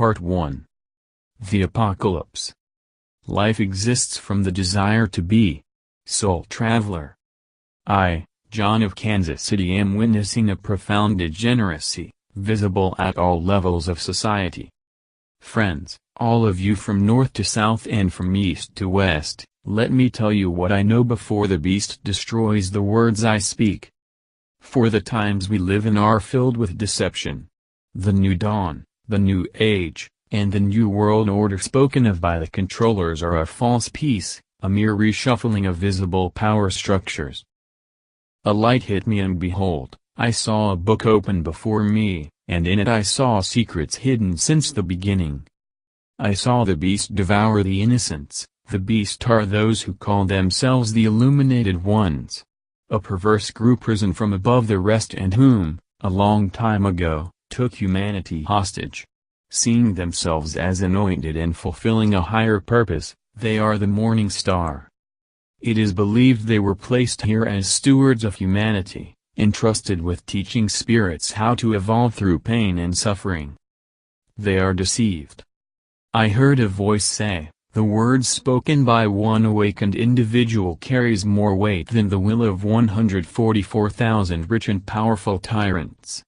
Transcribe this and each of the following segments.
Part 1. The Apocalypse. Life exists from the desire to be. Soul Traveler. I, John of Kansas City, am witnessing a profound degeneracy, visible at all levels of society. Friends, all of you from north to south and from east to west, let me tell you what I know before the beast destroys the words I speak. For the times we live in are filled with deception. The new dawn, the new age, and the new world order spoken of by the controllers are a false peace, a mere reshuffling of visible power structures. A light hit me, and behold, I saw a book open before me, and in it I saw secrets hidden since the beginning. I saw the beast devour the innocents. The beast are those who call themselves the illuminated ones. A perverse group risen from above the rest, and whom, a long time ago, took humanity hostage. Seeing themselves as anointed and fulfilling a higher purpose, they are the morning star. It is believed they were placed here as stewards of humanity, entrusted with teaching spirits how to evolve through pain and suffering. They are deceived. I heard a voice say, "The words spoken by one awakened individual carries more weight than the will of 144,000 rich and powerful tyrants."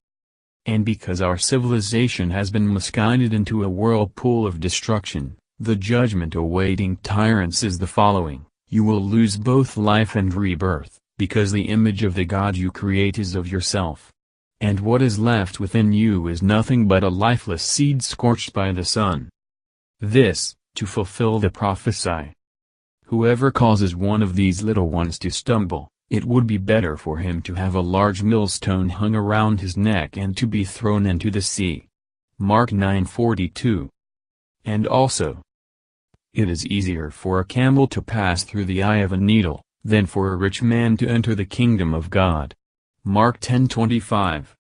And because our civilization has been misguided into a whirlpool of destruction, the judgment awaiting tyrants is the following: you will lose both life and rebirth, because the image of the God you create is of yourself. And what is left within you is nothing but a lifeless seed scorched by the sun. This, to fulfill the prophecy. Whoever causes one of these little ones to stumble, it would be better for him to have a large millstone hung around his neck and to be thrown into the sea. Mark 9:42. And also, it is easier for a camel to pass through the eye of a needle, than for a rich man to enter the kingdom of God. Mark 10:25.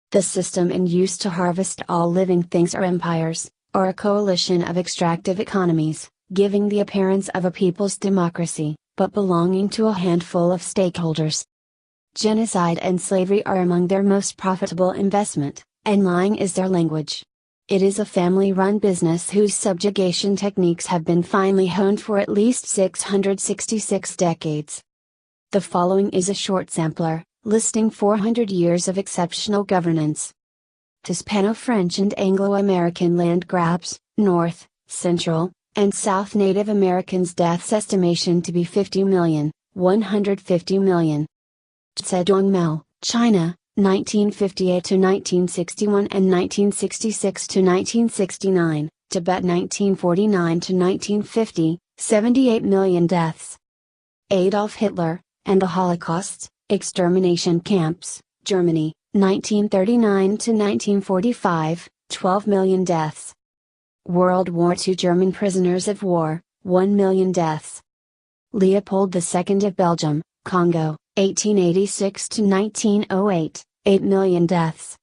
The system in use to harvest all living things are empires, or a coalition of extractive economies, giving the appearance of a people's democracy, but belonging to a handful of stakeholders. Genocide and slavery are among their most profitable investment, and lying is their language. It is a family-run business whose subjugation techniques have been finely honed for at least 666 decades. The following is a short sampler, listing 400 years of exceptional governance. Hispano-French and Anglo-American land grabs, North, Central, and South Native Americans deaths estimation to be 50 million, 150 million. Zedong China, 1958 to 1961 and 1966 to 1969, Tibet 1949 to 1950, 78 million deaths. Adolf Hitler, and the Holocaust, extermination camps, Germany, 1939 to 1945, 12 million deaths. World War II German prisoners of war, 1 million deaths. Leopold II of Belgium, Congo, 1886 to 1908, 8 million deaths.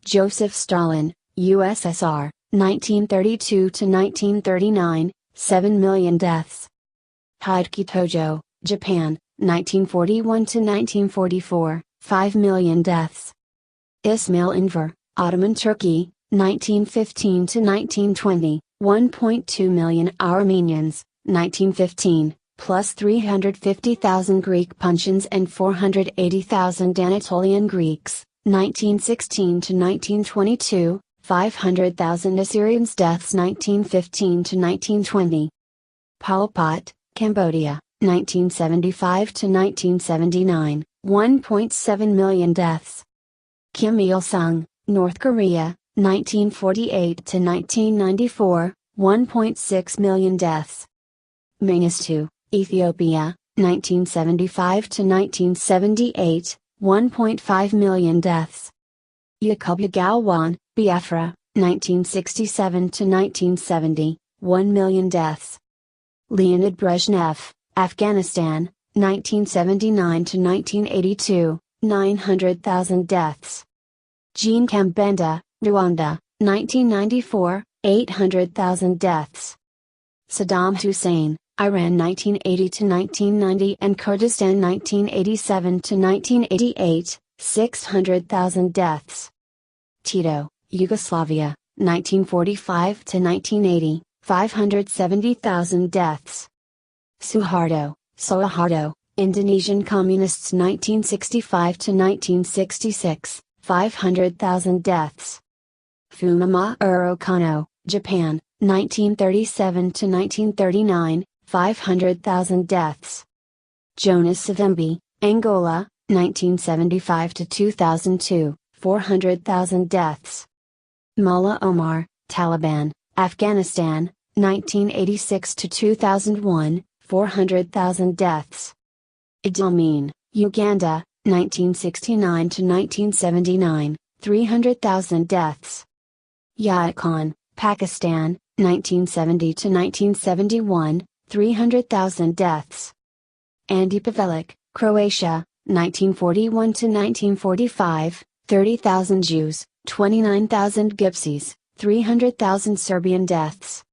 Joseph Stalin, USSR, 1932 to 1939, 7 million deaths. Hideki Tojo, Japan, 1941 to 1944, 5 million deaths. Ismail Enver, Ottoman Turkey, 1915 to 1920, 1.2 million Armenians, 1915, plus 350,000 Greek Puncheons and 480,000 Anatolian Greeks, 1916 to 1922, 500,000 Assyrians deaths 1915 to 1920. Pol Pot, Cambodia, 1975 to 1979, 1.7 million deaths. Kim Il-sung, North Korea, 1948 to 1994, 1.6 million deaths. Mengistu, Ethiopia, 1975 to 1978, 1.5 million deaths. Yakubu Gowon, Biafra, 1967 to 1970, 1 million deaths. Leonid Brezhnev, Afghanistan, 1979 to 1982, 900,000 deaths. Jean Kambenda, Rwanda, 1994, 800,000 deaths. Saddam Hussein, Iran 1980 to 1990 and Kurdistan 1987 to 1988, 600,000 deaths. Tito, Yugoslavia, 1945 to 1980, 570,000 deaths. Suharto, Indonesian Communists 1965 to 1966, 500,000 deaths. Fumimaro Kano, Japan, 1937 to 1939, 500,000 deaths. Jonas Savimbi, Angola, 1975 to 2002, 400,000 deaths. Mullah Omar, Taliban, Afghanistan, 1986 to 2001, 400,000 deaths. Idi Amin, Uganda, 1969 to 1979, 300,000 deaths. Yahya Khan, Pakistan, 1970 to 1971, 300,000 deaths. Ante Pavelic, Croatia, 1941 to 1945, 30,000 Jews, 29,000 Gypsies, 300,000 Serbian deaths.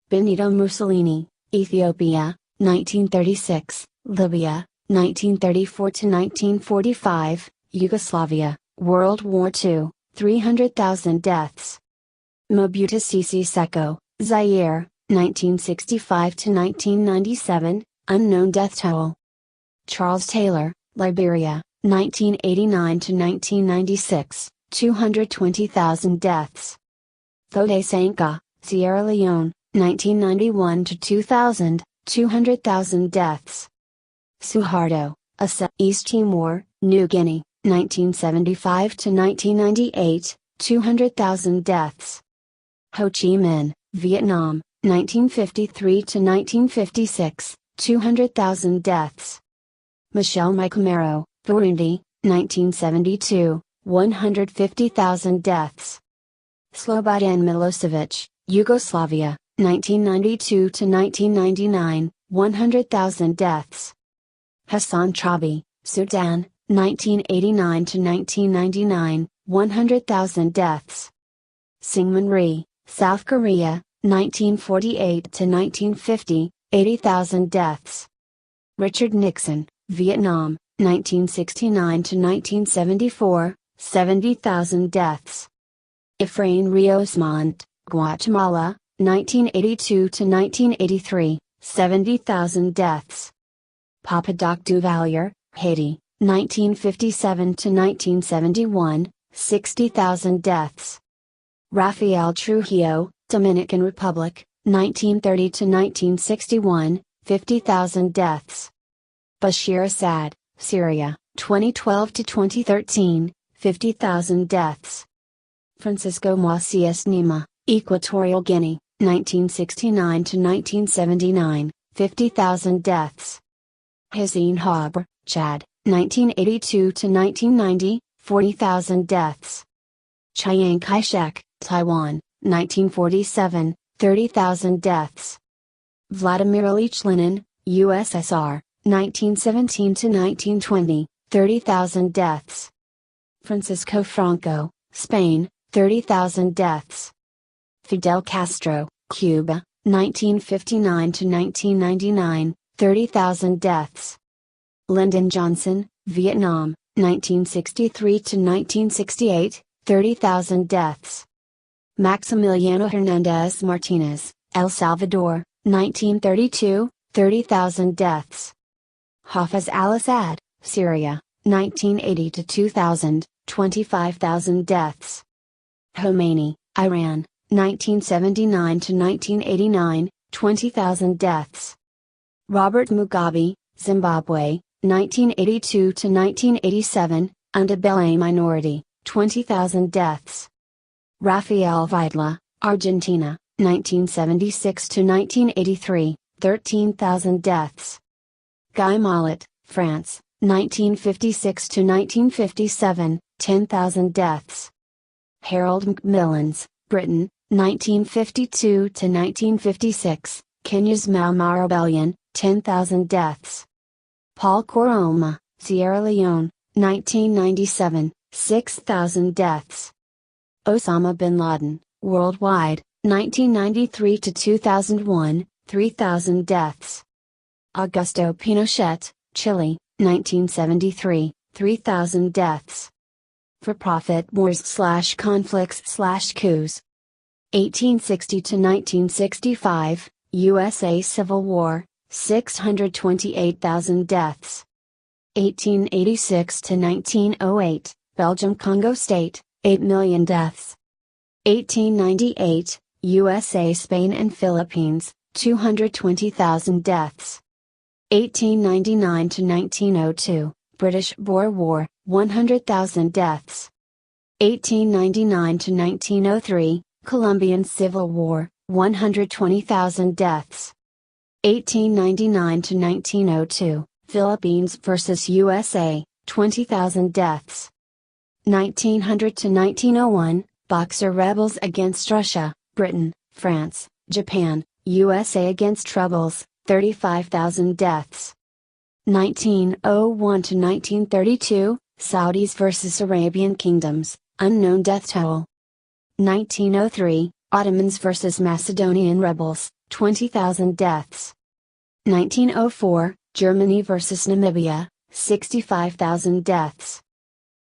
Benito Mussolini, Ethiopia, 1936, Libya, 1934 to 1945, Yugoslavia, World War II, 300,000 deaths. Mobutu Sese Seko, Zaire, 1965 to 1997, unknown death toll. Charles Taylor, Liberia, 1989 to 1996, 220,000 deaths. Thode Sanka, Sierra Leone, 1991 to 2000, 200,000 deaths. Suharto, Asa, East Timor, New Guinea, 1975 to 1998, 200,000 deaths. Ho Chi Minh, Vietnam, 1953 to 1956, 200,000 deaths. Michel Micomero, Burundi, 1972, 150,000 deaths. Slobodan Milosevic, Yugoslavia, 1992 to 1999, 100,000 deaths. Hassan Trabi, Sudan, 1989 to 1999, 100,000 deaths. Syngman Rhee, South Korea, 1948 to 1950, 80,000 deaths. Richard Nixon, Vietnam, 1969 to 1974, 70,000 deaths. Efrain Rios Montt, Guatemala, 1982 to 1983, 70,000 deaths. Papa Doc Duvalier, Haiti, 1957 to 1971, 60,000 deaths. Rafael Trujillo, Dominican Republic, 1930 to 1961, 50,000 deaths. Bashir Assad, Syria, 2012 to 2013, 50,000 deaths. Francisco Macias Nima, Equatorial Guinea, 1969 to 1979, 50,000 deaths. Hissène Habre, Chad, 1982 to 1990, 40,000 deaths. Chiang Kai-shek, Taiwan, 1947, 30,000 deaths. Vladimir Ilyich Lenin, USSR, 1917 to 1920, 30,000 deaths. Francisco Franco, Spain, 30,000 deaths. Fidel Castro, Cuba, 1959 to 1999, 30,000 deaths. Lyndon Johnson, Vietnam, 1963 to 1968, 30,000 deaths. Maximiliano Hernandez Martinez, El Salvador, 1932, 30,000 deaths. Hafez al-Assad, Syria, 1980 to 2000, 25,000 deaths. Khomeini, Iran, 1979 to 1989, 20,000 deaths. Robert Mugabe, Zimbabwe, 1982 to 1987, Undebele minority, 20,000 deaths. Rafael Videla, Argentina, 1976 to 1983, 13,000 deaths. Guy Mollet, France, 1956 to 1957, 10,000 deaths. Harold Macmillans, Britain, 1952 to 1956, Kenya's Mau Mau Rebellion, 10,000 deaths. Paul Koroma, Sierra Leone, 1997, 6,000 deaths. Osama bin Laden, worldwide, 1993 to 2001, 3,000 deaths. Augusto Pinochet, Chile, 1973, 3,000 deaths. For-profit wars/conflicts/coups. 1860 to 1965, USA Civil War, 628,000 deaths. 1886 to 1908, Belgium-Congo State, 8 million deaths. 1898, USA Spain and Philippines, 220,000 deaths. 1899 to 1902, British Boer War, 100,000 deaths. 1899 to 1903, Colombian Civil War, 120,000 deaths. 1899 to 1902, Philippines vs. USA, 20,000 deaths. 1900 to 1901, Boxer rebels against Russia, Britain, France, Japan, USA against Troubles, 35,000 deaths. 1901 to 1932, Saudis vs. Arabian Kingdoms, unknown death toll. 1903, Ottomans vs. Macedonian rebels, 20,000 deaths. 1904, Germany vs. Namibia, 65,000 deaths.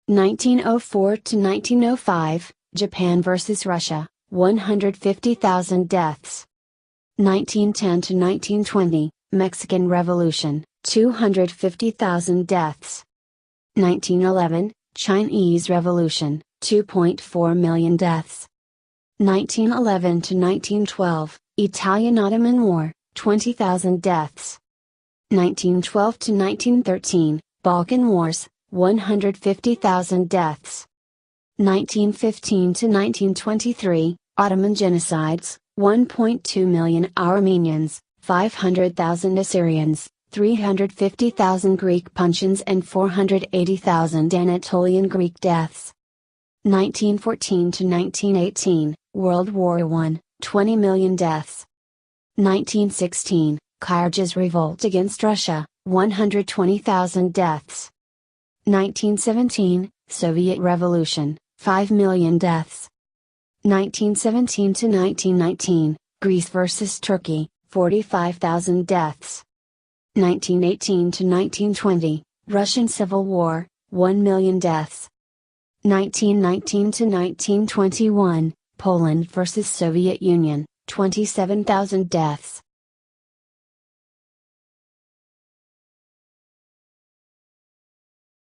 1904 to 1905, Japan vs. Russia, 150,000 deaths. 1910 to 1920, Mexican Revolution, 250,000 deaths. 1911, Chinese Revolution, 2.4 million deaths. 1911 to 1912, Italian-Ottoman War, 20,000 deaths. 1912 to 1913, Balkan Wars, 150,000 deaths. 1915 to 1923, Ottoman genocides, 1.2 million Armenians, 500,000 Assyrians, 350,000 Greek Puncheons and 480,000 Anatolian Greek deaths. 1914 to 1918, World War I, 20 million deaths. 1916, Kyrgyz revolt against Russia, 120,000 deaths. 1917, Soviet Revolution, 5 million deaths. 1917 to 1919, Greece vs. Turkey, 45,000 deaths. 1918 to 1920, Russian Civil War, 1 million deaths. 1919 to 1921, Poland vs. Soviet Union, 27,000 deaths.